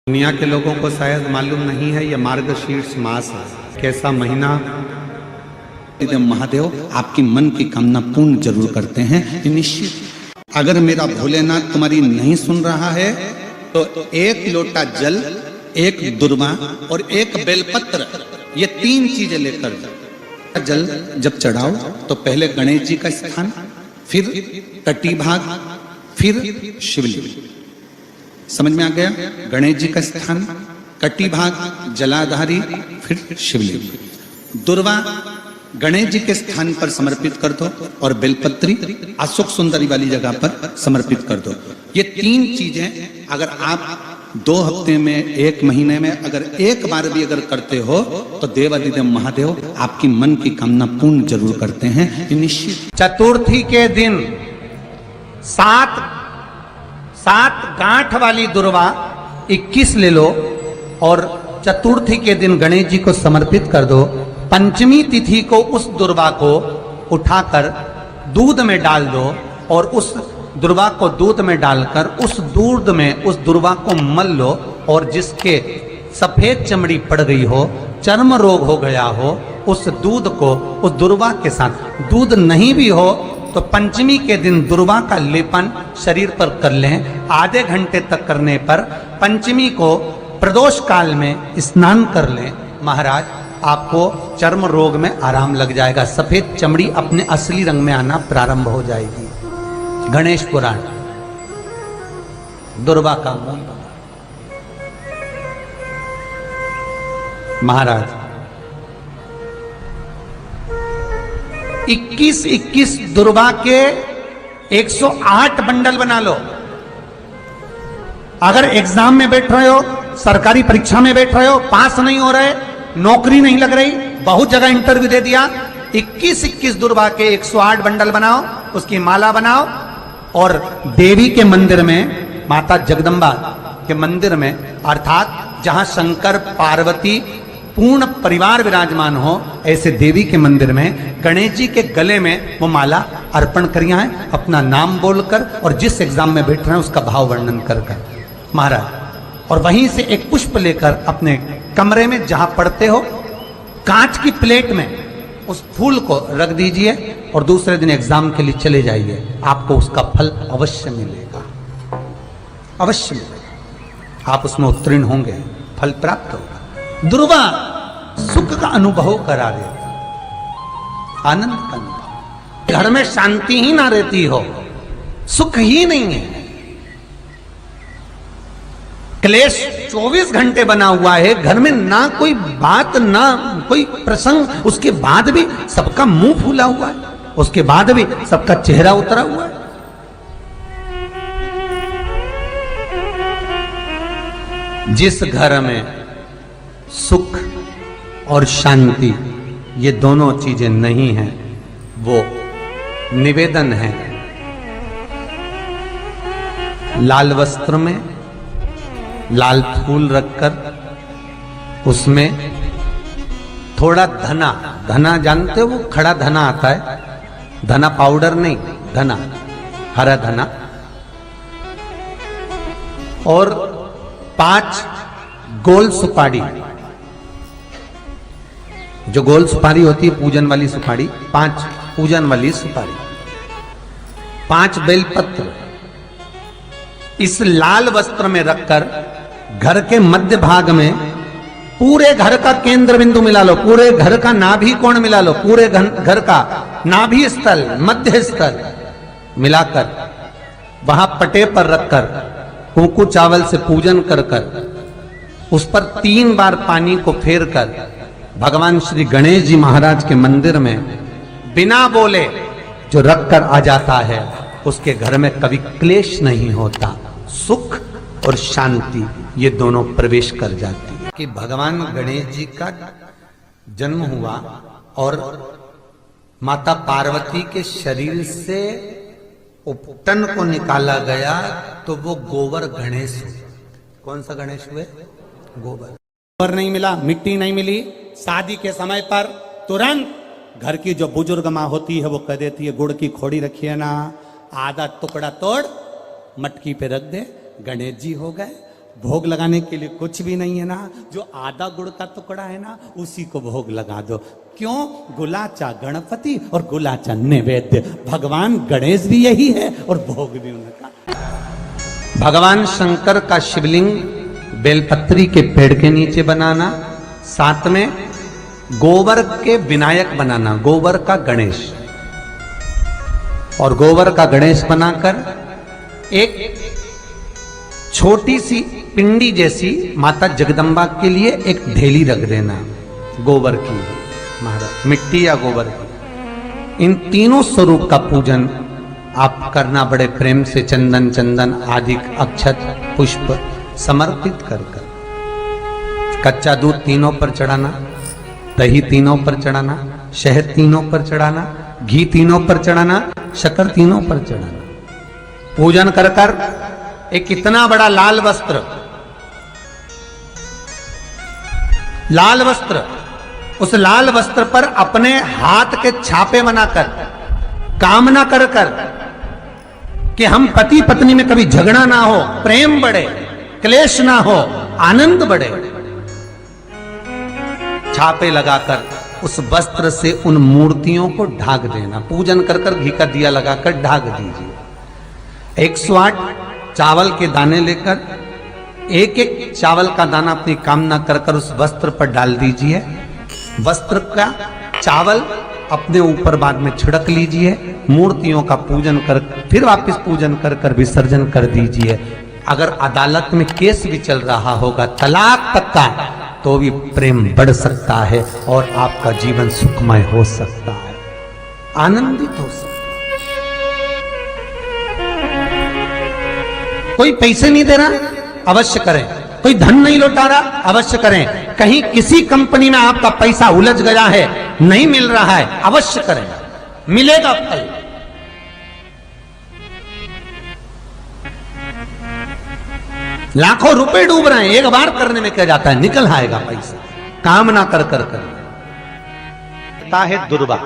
दुनिया के लोगों को शायद मालूम नहीं है, यह मार्गशीर्ष मास है। कैसा महीना। महादेव आपकी मन की कामना पूर्ण जरूर करते हैं निश्चित। अगर मेरा भोलेनाथ तुम्हारी नहीं सुन रहा है तो एक लोटा जल, एक दुर्वा और एक बेलपत्र, ये 3 चीजें लेकर जल जब चढ़ाओ तो पहले गणेश जी का स्थान, फिर तटी भाग, फिर शिवलिंग। समझ में आ गया? गणेश जी का स्थान, कटी भाग, जलाधारी, फिर शिवलिंग। दुर्वा गणेश जी के स्थान पर समर्पित कर दो और बेलपत्री अशोक सुंदरी वाली जगह पर समर्पित कर दो। ये 3 चीजें अगर आप 2 हफ्ते में, 1 महीने में अगर एक बार भी अगर करते हो तो देवादिदेव महादेव आपकी मन की कामना पूर्ण जरूर करते हैं निश्चित। चतुर्थी के दिन 7 गांठ वाली दुर्वा 21 ले लो और चतुर्थी के दिन गणेश जी को समर्पित कर दो। पंचमी तिथि को उस दुर्वा को उठाकर दूध में डाल दो और उस दुर्वा को दूध में डालकर उस दूध में उस दुर्वा को मल लो और जिसके सफेद चमड़ी पड़ गई हो, चर्म रोग हो गया हो, उस दूध को उस दुर्वा के साथ, दूध नहीं भी हो तो पंचमी के दिन दुर्वा का लेपन शरीर पर कर लें। आधे घंटे तक करने पर पंचमी को प्रदोष काल में स्नान कर लें। महाराज आपको चर्म रोग में आराम लग जाएगा, सफेद चमड़ी अपने असली रंग में आना प्रारंभ हो जाएगी। गणेश पुराण दुर्वा का मूल। महाराज 21 दुर्वा के 108 बंडल बना लो। अगर एग्जाम में बैठ रहे हो, सरकारी परीक्षा में बैठ रहे हो, पास नहीं हो रहे, नौकरी नहीं लग रही, बहुत जगह इंटरव्यू दे दिया, 21 दुर्वा के 108 बंडल बनाओ, उसकी माला बनाओ और देवी के मंदिर में, माता जगदम्बा के मंदिर में, अर्थात जहां शंकर पार्वती पूर्ण परिवार विराजमान हो, ऐसे देवी के मंदिर में गणेश जी के गले में वो माला अर्पण करिया है, अपना नाम बोलकर और जिस एग्जाम में बैठ रहे हैं उसका भाव वर्णन कर महाराज। और वहीं से एक पुष्प लेकर अपने कमरे में जहां पढ़ते हो, कांच की प्लेट में उस फूल को रख दीजिए और दूसरे दिन एग्जाम के लिए चले जाइए। आपको उसका फल अवश्य मिलेगा, अवश्य मिलेगा। आप उसमें उत्तीर्ण होंगे, फल प्राप्त होगा। दुर्वा सुख का अनुभव करा देता, आनंद का अनुभव। घर में शांति ही ना रहती हो, सुख ही नहीं है, क्लेश 24 घंटे बना हुआ है घर में, ना कोई बात ना कोई प्रसंग, उसके बाद भी सबका मुंह फूला हुआ है, उसके बाद भी सबका चेहरा उतरा हुआ है। जिस घर में सुख और शांति ये दोनों चीजें नहीं हैं, वो निवेदन है लाल वस्त्र में लाल फूल रखकर उसमें थोड़ा धना, धना जानते हो, वो खड़ा धना आता है, धना पाउडर नहीं, धना, हरा धना, और 5 गोल सुपारी, जो गोल सुपारी होती है पूजन वाली सुपारी, 5 पूजन वाली सुपारी, 5 बेलपत्र इस लाल वस्त्र में रखकर घर के मध्य भाग में पूरे घर का केंद्र बिंदु मिला लो, पूरे घर का नाभि कोण मिला लो, पूरे घर का नाभि स्थल, मध्य स्थल मिलाकर वहां पटे पर रखकर कुंकू चावल से पूजन कर उस पर 3 बार पानी को फेर कर भगवान श्री गणेश जी महाराज के मंदिर में बिना बोले जो रखकर आ जाता है, उसके घर में कभी क्लेश नहीं होता, सुख और शांति ये दोनों प्रवेश कर जाती है। कि भगवान गणेश जी का जन्म हुआ और माता पार्वती के शरीर से उपटन को निकाला गया तो वो गोबर गणेश हुए। कौन सा गणेश हुए? गोबर नहीं मिला, मिट्टी नहीं मिली। शादी के समय पर तुरंत घर की जो बुजुर्ग माँ होती है वो कह देती है गुड़ की खोड़ी रखिए ना, आधा टुकड़ा तोड़ मटकी पे रख दे, गणेश जी हो गए। भोग लगाने के लिए कुछ भी नहीं है ना, जो आधा गुड़ का टुकड़ा है ना उसी को भोग लगा दो। क्यों? गुलाचा गणपति और गुलाचा नैवेद्य। भगवान गणेश भी यही है और भोग भी उनका। भगवान शंकर का शिवलिंग बेलपत्री के पेड़ के नीचे बनाना, साथ में गोबर के विनायक बनाना, गोबर का गणेश, और गोबर का गणेश बनाकर एक छोटी सी पिंडी जैसी माता जगदम्बा के लिए एक ढेली रख देना, गोबर की, महाराज मिट्टी या गोबर की। इन तीनों स्वरूप का पूजन आप करना बड़े प्रेम से, चंदन चंदन आदि अक्षत पुष्प समर्पित कर कर। कच्चा दूध तीनों पर चढ़ाना, दही तीनों पर चढ़ाना, शहद तीनों पर चढ़ाना, घी तीनों पर चढ़ाना, शक्कर तीनों पर चढ़ाना। पूजन कर कर एक इतना बड़ा लाल वस्त्र, लाल वस्त्र, उस लाल वस्त्र पर अपने हाथ के छापे बनाकर कामना कर कर कि हम पति पत्नी में कभी झगड़ा ना हो, प्रेम बढ़े, क्लेश ना हो, आनंद बढ़े। छापे लगाकर उस वस्त्र से उन मूर्तियों को ढाक देना। पूजन कर कर घी का दिया लगाकर ढाक दीजिए। 108 चावल के दाने लेकर एक एक चावल का दाना अपनी कामना कर कर उस वस्त्र पर डाल दीजिए। वस्त्र का चावल अपने ऊपर बाद में छिड़क लीजिए। मूर्तियों का पूजन कर फिर वापस पूजन कर कर विसर्जन कर दीजिए। अगर अदालत में केस भी चल रहा होगा तलाक तक का, तो भी प्रेम बढ़ सकता है और आपका जीवन सुखमय हो सकता है, आनंदित हो सकता है। कोई पैसे नहीं दे रहा, अवश्य करें। कोई धन नहीं लौटा रहा, अवश्य करें। कहीं किसी कंपनी में आपका पैसा उलझ गया है, नहीं मिल रहा है, अवश्य करें, मिलेगा फल। लाखों रुपए डूब रहे हैं, एक बार करने में क्या जाता है, निकल आएगा पैसा। कामना कर कर कर प्रियता है दुर्वा।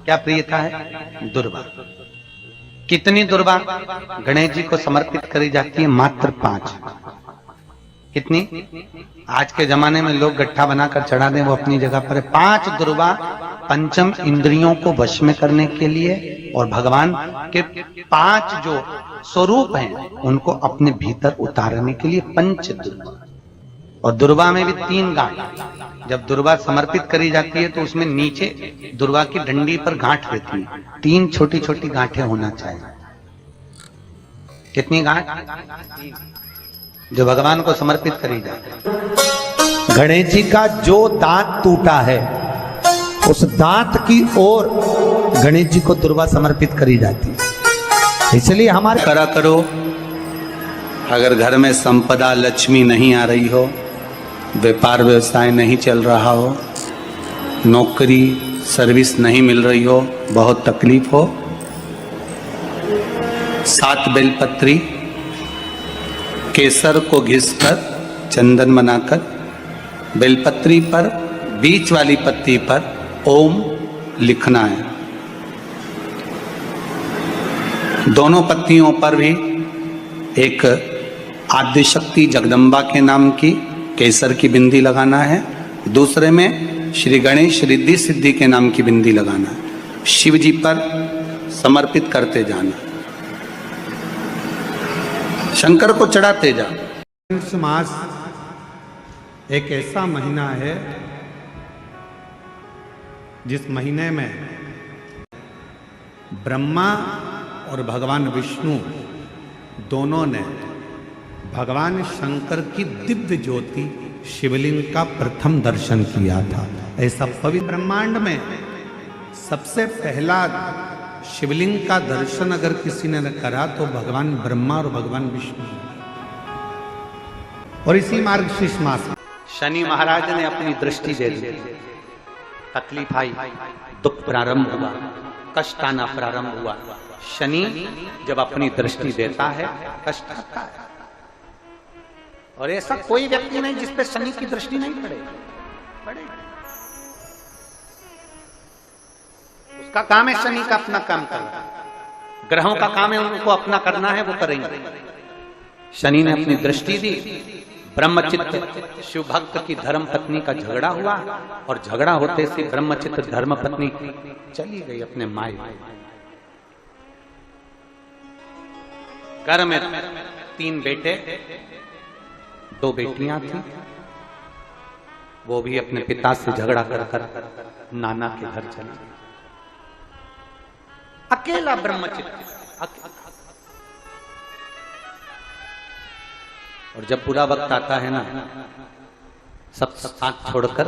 क्या प्रियता है? दुर्वा। कितनी दुर्वा गणेश जी को समर्पित करी जाती है? मात्र 5। कितनी? आज के जमाने में लोग गट्ठा बनाकर चढ़ा दें, वो अपनी जगह पर है। 5 दुर्वा पंचम इंद्रियों को वश में करने के लिए और भगवान के 5 जो स्वरूप हैं उनको अपने भीतर उतारने के लिए 5 दुर्वा। और दुर्वा में भी 3 गांठ। जब दुर्वा समर्पित करी जाती है तो उसमें नीचे दुर्वा की डंडी पर गांठ रहती है, 3 छोटी छोटी गांठें होना चाहिए। कितनी गांठ? जो भगवान को समर्पित करी जाती है। गणेश जी का जो दांत टूटा है उस दांत की ओर गणेश जी को दुर्वा समर्पित करी जाती है। इसलिए हमारे करा करो। अगर घर में संपदा लक्ष्मी नहीं आ रही हो, व्यापार व्यवसाय नहीं चल रहा हो, नौकरी सर्विस नहीं मिल रही हो, बहुत तकलीफ हो, 7 बेलपत्री केसर को घिसकर चंदन बनाकर बेलपत्री पर बीच वाली पत्ती पर ओम लिखना है। दोनों पत्तियों पर भी एक आद्यशक्ति जगदम्बा के नाम की केसर की बिंदी लगाना है, दूसरे में श्री गणेश रिद्धि सिद्धि के नाम की बिंदी लगाना है। शिव जी पर समर्पित करते जाना, शंकर को चढ़ाते जाना। मास एक ऐसा महीना है जिस महीने में ब्रह्मा और भगवान विष्णु दोनों ने भगवान शंकर की दिव्य ज्योति शिवलिंग का प्रथम दर्शन किया था। ऐसा पवित्र ब्रह्मांड में सबसे पहला शिवलिंग का दर्शन अगर किसी ने करा तो भगवान ब्रह्मा और भगवान विष्णु। और इसी मार्गशीर्ष मास में शनि महाराज ने अपनी दृष्टि दे दी, तकलीफ आई, दुख प्रारंभ हुआ, कष्ट आना प्रारंभ हुआ। शनि जब अपनी दृष्टि देता है कष्ट आता है। और ऐसा कोई व्यक्ति नहीं जिस पे शनि की दृष्टि नहीं पड़े। उसका काम है शनि का अपना काम करना, ग्रहों का काम है उनको अपना करना है, वो करेंगे। शनि ने अपनी दृष्टि दी, ब्रह्मचित्त शिव भक्त की धर्म पत्नी का झगड़ा हुआ और झगड़ा होते से ब्रह्मचित्त धर्म पत्नी चली गई अपने माई। घर में 3 बेटे 2 बेटियां थी, वो भी अपने पिता से झगड़ा कर नाना के घर चली गई। अकेला ब्रह्मचित्त। और जब पूरा वक्त आता है ना, सब साथ छोड़कर